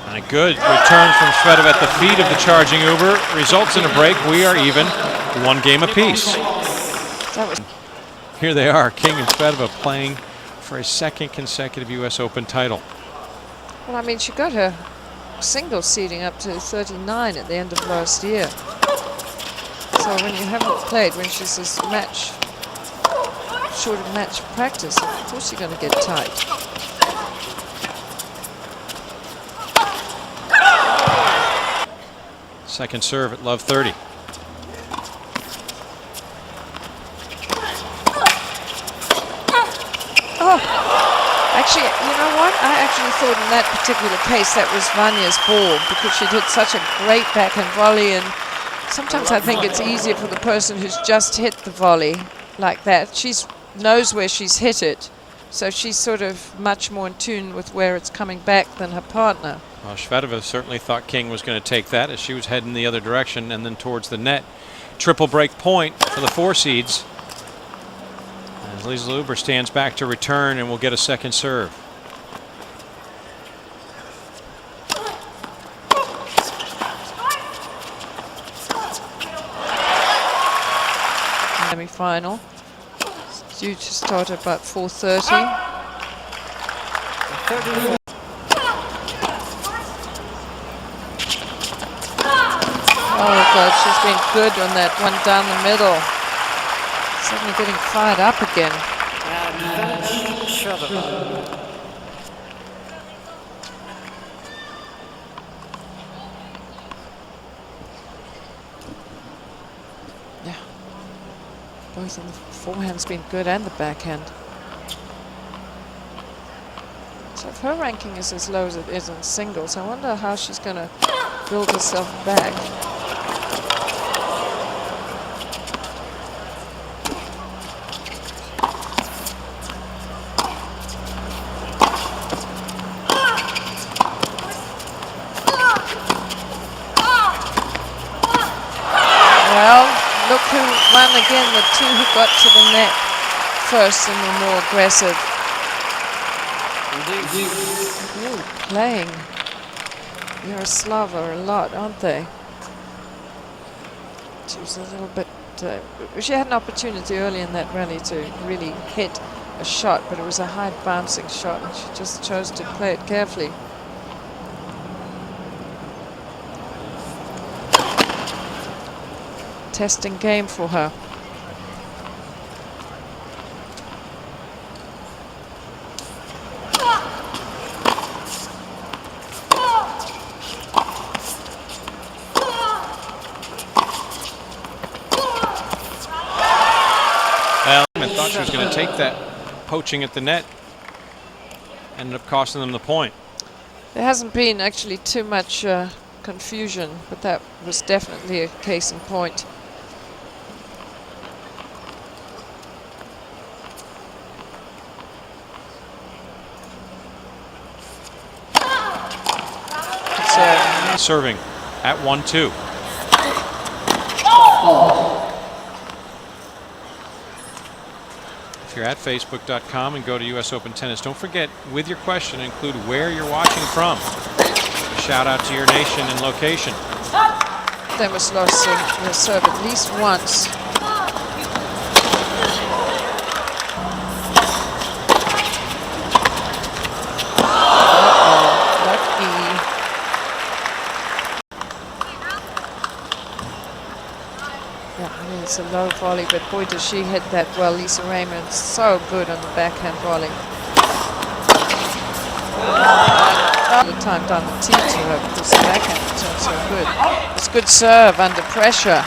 And a good return from Shvedova at the feet of the charging Uber results in a break. We are even, 1 game apiece. Here they are, King and Shvedova playing for a 2nd consecutive U.S. Open title. Well, I mean, she got her single seeding up to 39 at the end of last year. So when you haven't played, when she's this match, short of match practice, of course you're going to get tight. Second serve at love 30. Oh, actually, you know what? I actually thought in that particular case that was Vanya's ball because she did such a great backhand volley, and sometimes I think it's easier for the person who's just hit the volley like that. She knows where she's hit it, so she's sort of much more in tune with where it's coming back than her partner. Well, Shvedova certainly thought King was going to take that as she was heading the other direction and then towards the net. Triple break point for the 4 seeds. As Lisa Uber stands back to return and will get a second serve. Semi-final. It's due to start at about 4:30. Oh God, she's been good on that one down the middle. Suddenly getting fired up again. Yeah. Both on the forehand's been good and the backhand. So if her ranking is as low as it is in singles, I wonder how she's going to build herself back. Look who won again, the 2 who got to the net first and were more aggressive. Ooh, playing Yaroslava a lot, aren't they? She was a little bit... she had an opportunity early in that rally to really hit a shot, but it was a high bouncing shot and she just chose to play it carefully. Testing game for her. Well, I thought she was going to take that poaching at the net. Ended up costing them the point. There hasn't been actually too much confusion, but that was definitely a case in point. Serving at 1-2. If you're at facebook.com and go to US Open Tennis, don't forget with your question include where you're watching from. A shout out to your nation and location. There was lost the serve at least once. It's a low volley, but boy does she hit that well. Lisa Raymond, so good on the backhand volley. All the time down the tee to her because the backhand return so good. It's good serve under pressure.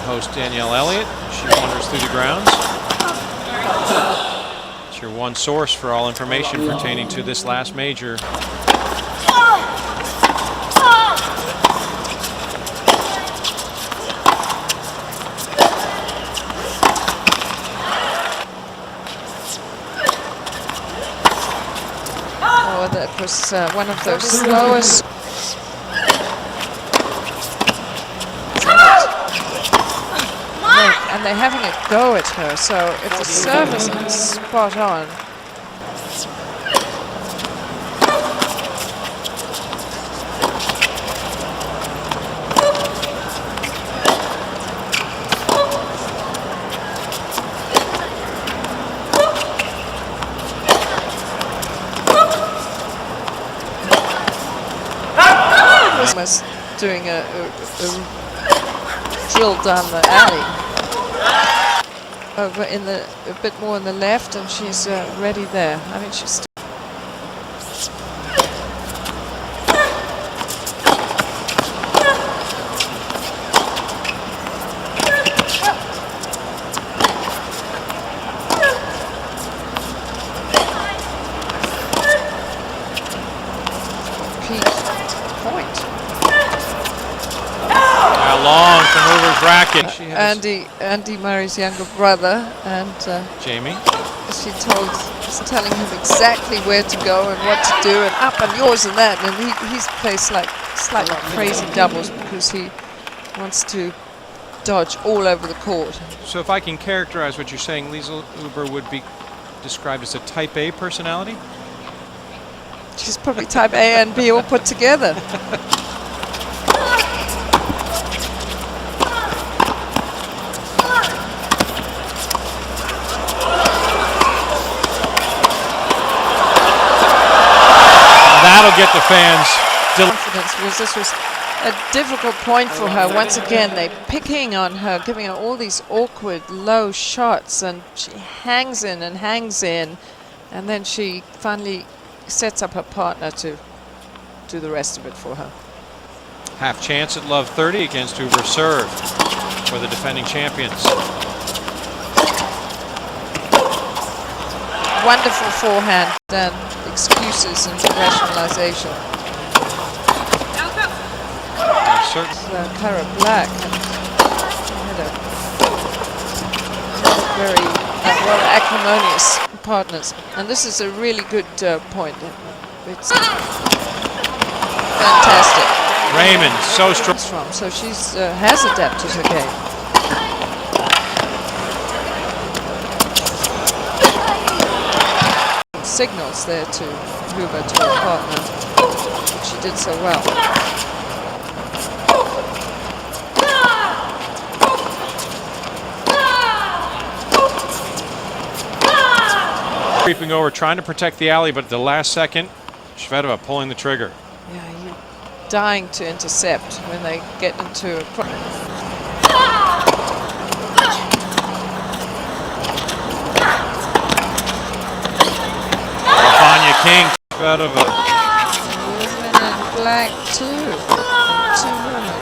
Host Danielle Elliott. She wanders through the grounds. It's your one source for all information pertaining to this last major. Oh, that was one of those slowest. And they're having a go at her, so if the serve isn't spot on. Was doing a drill down the alley over in the a bit more on the left, and she's ready there. I think she's point. Long from Hoover's racket. Andy Murray's younger brother, and Jamie. She's telling him exactly where to go and what to do, and up and yours and that. And he's plays like slightly crazy doubles because he wants to dodge all over the court. So if I can characterize what you're saying, Liezel Huber would be described as a type A personality? She's probably type A and B all put together. That'll get the fans confidence, because this was a difficult point for her. Once again, they're picking on her, giving her all these awkward low shots, and she hangs in, and then she finally sets up her partner to do the rest of it for her. half chance at love 30 against Huber serve for the defending champions. Wonderful forehand and excuses and rationalization. Cara Black had a very well acrimonious partners, and this is a really good point. It's fantastic. Raymond so strong. So she's has adapted her game. Signals there to Huber, to her partner. She did so well. Creeping over, trying to protect the alley, but at the last second, Shvedova pulling the trigger. Yeah, you're dying to intercept when they get into a... Vanya King, Shvedova. Women in black too. Two women.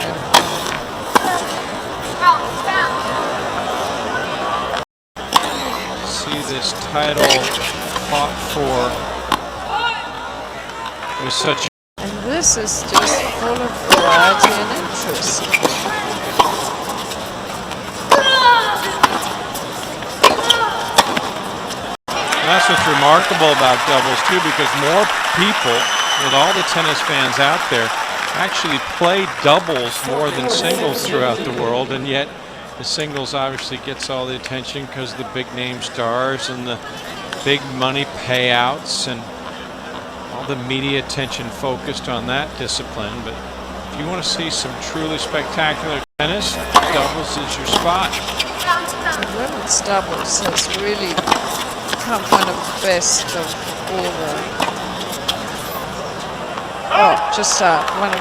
See this title fought for with such. And this is just full of variety and interest. And that's what's remarkable about doubles too, because more people, with all the tennis fans out there, actually play doubles more than singles throughout the world, and yet the singles obviously gets all the attention because the big name stars and the big money payouts and all the media attention focused on that discipline. But if you want to see some truly spectacular tennis, doubles is your spot. The women's doubles has really become one of the best of all the... Oh, just one of...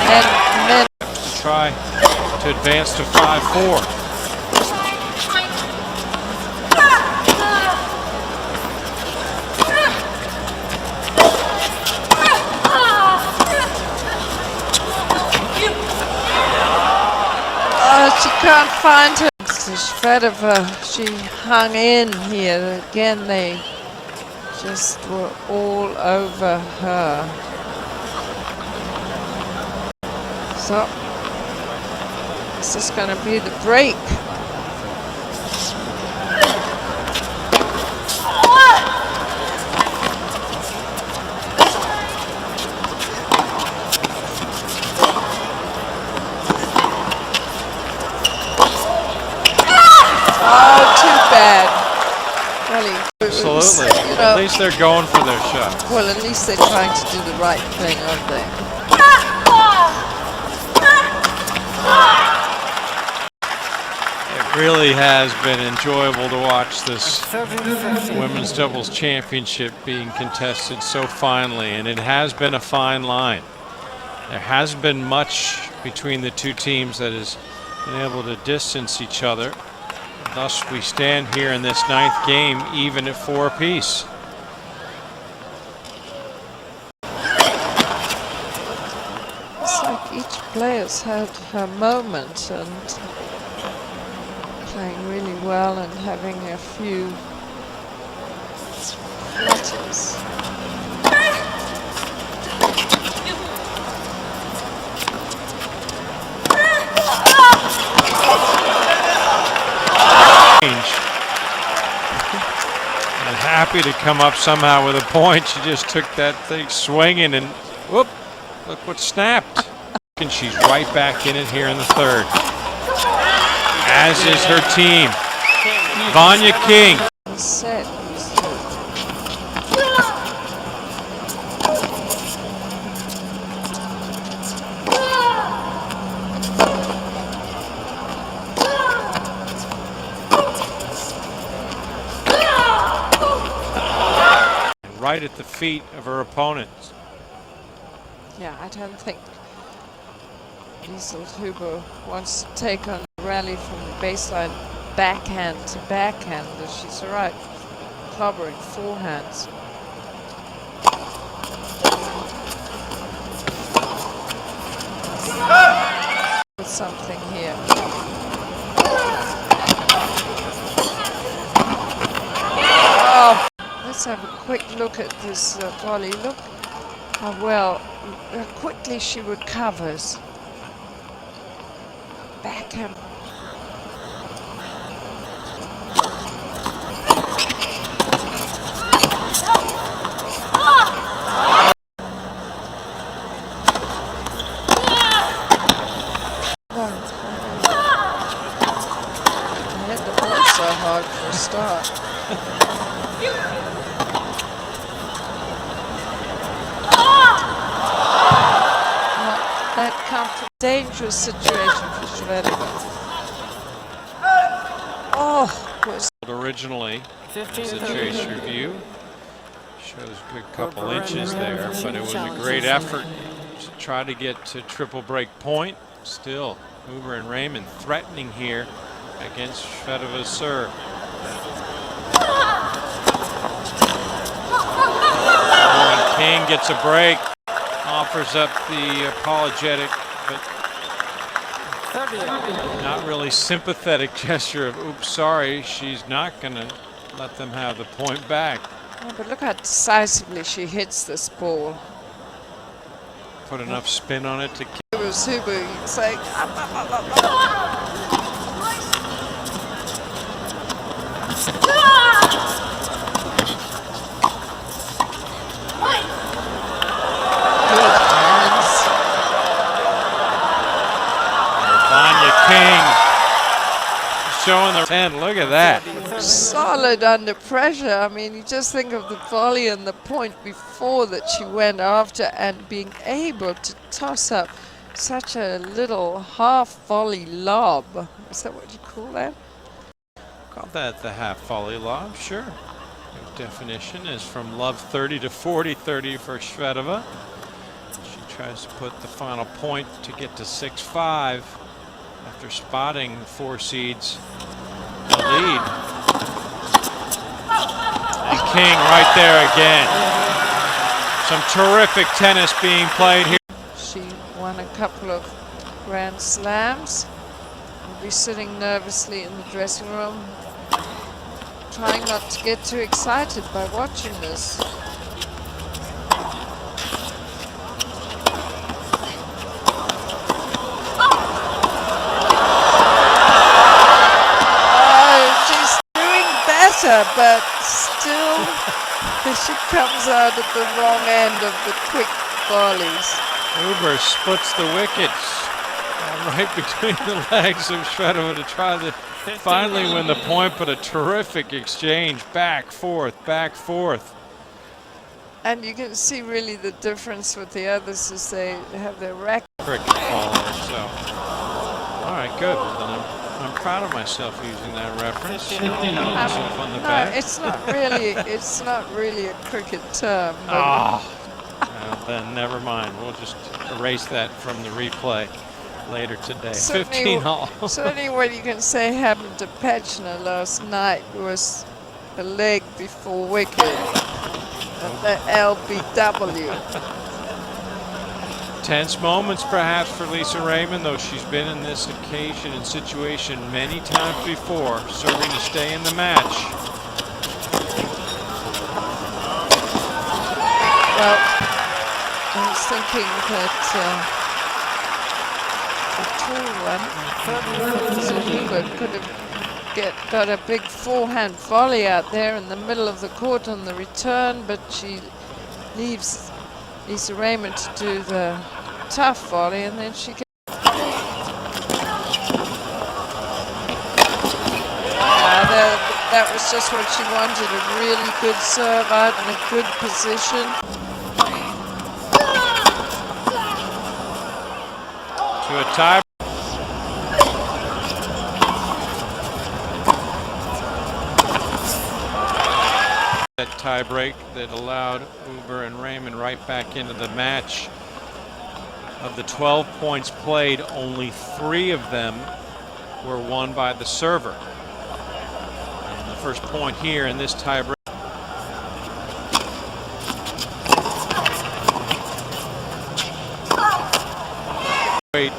And men... Try to advance to 5-4. She can't find her. Shvedova, she hung in here. Again, they just were all over her. So, this is going to be the break. Absolutely. you know, At least they're going for their shot. well, at least they're trying to do the right thing, aren't they? It really has been enjoyable to watch this 13-15. Women's Doubles Championship being contested so finely, and it has been a fine line. There hasn't been much between the two teams that has been able to distance each other. Thus, we stand here in this 9th game even at 4 apiece. It's like each player's had her moment and playing really well and having a few flutters. And happy to come up somehow with a point. She just took that thing swinging and whoop, look what snapped. And she's right back in it here in the 3rd. As is her team. Vanya King. Set. Right at the feet of her opponents. Yeah, I don't think Liesl Huber wants to take on the rally from the baseline backhand to backhand. She's right, clobbering forehands. With something here. Oh, let's have a quick look at this volley. Look how well, quickly she recovers. Backhand. I hit the ball so hard for a start. That comes dangerous situation for Shvedova. Oh, was Originally, as a 15-13. chase review, shows a good couple inches there, but it was a great effort to try to get to triple break point. Still, Huber and Raymond threatening here against Shvedova's serve. And King gets a break, offers up the apologetic, but not really sympathetic gesture of, oops, sorry. She's not going to let them have the point back. oh, but look how decisively she hits this ball. Put enough spin on it to keep. It was Huber saying, good hands. Vanya King showing the 10. Look at that. Solid under pressure. I mean, you just think of the volley and the point before that she went after, and being able to toss up such a little half volley lob. Is that what you call that? Call that the half volley lob, sure. The definition is from love 30 to 40-30 for Shvedova. She tries to put the final point to get to 6-5 after spotting 4 seeds the lead. And King right there again. Some terrific tennis being played here. She won a couple of Grand Slams. Will be sitting nervously in the dressing room, trying not to get too excited by watching this. Oh, she's doing better, but still she comes out at the wrong end of the quick volleys. Huber splits the wickets. Right between the legs of Shvedova to try to finally win the point, but a terrific exchange. Back, forth, back, forth. And you can see really the difference with the others as they have their racket. Cricket ball, so. All right, good. Well, then I'm proud of myself using that reference. Myself on the No, back. it's not really a cricket term. But Well, then never mind. We'll just erase that from the replay later today. 15 all. Certainly what you can say happened to Pachner last night was a leg before wicket. The LBW. Tense moments perhaps for Lisa Raymond, though she's been in this occasion and situation many times before, serving to stay in the match. Well, I was thinking that the tall one, Zahuba, could have got a big forehand volley out there in the middle of the court on the return, but she leaves Lisa Raymond to do the tough volley, and then she gets... that was just what she wanted, a really good serve out in a good position. To a tie. That tie break that allowed Uber and Raymond right back into the match. Of the 12 points played, only 3 of them were won by the server. And the first point here in this tie break. Wait,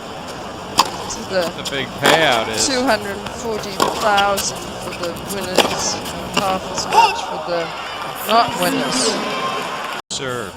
the big payout is 240,000 for the winners, and half as much for the not winners. serve.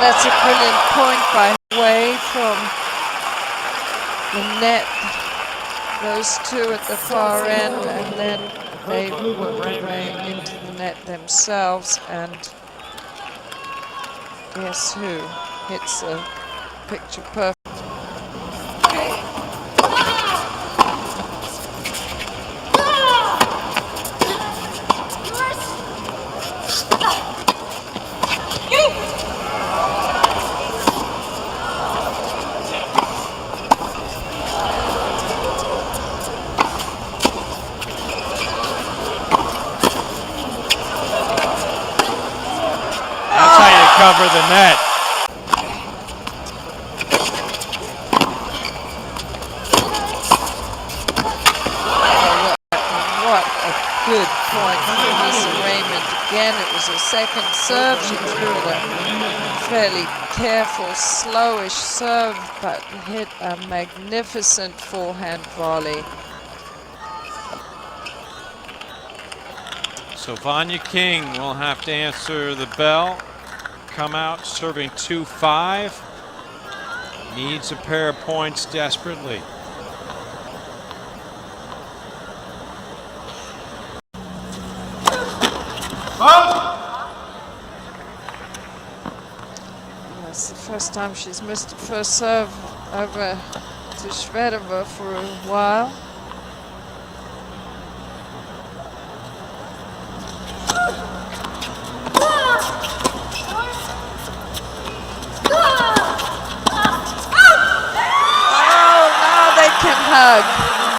That's a brilliant point by Wei from the net. Those two at the far end, and then they work their way into the net themselves, and guess who hits a picture perfect. Cover the net. What a good point from Lisa Raymond. Again, it was a second serve. She threw it a fairly careful, slowish serve, but hit a magnificent forehand volley. So Vanya King will have to answer the bell. Come out serving 2-5. Needs a pair of points desperately. That's the first time she's missed a first serve over to Shvedova for a while.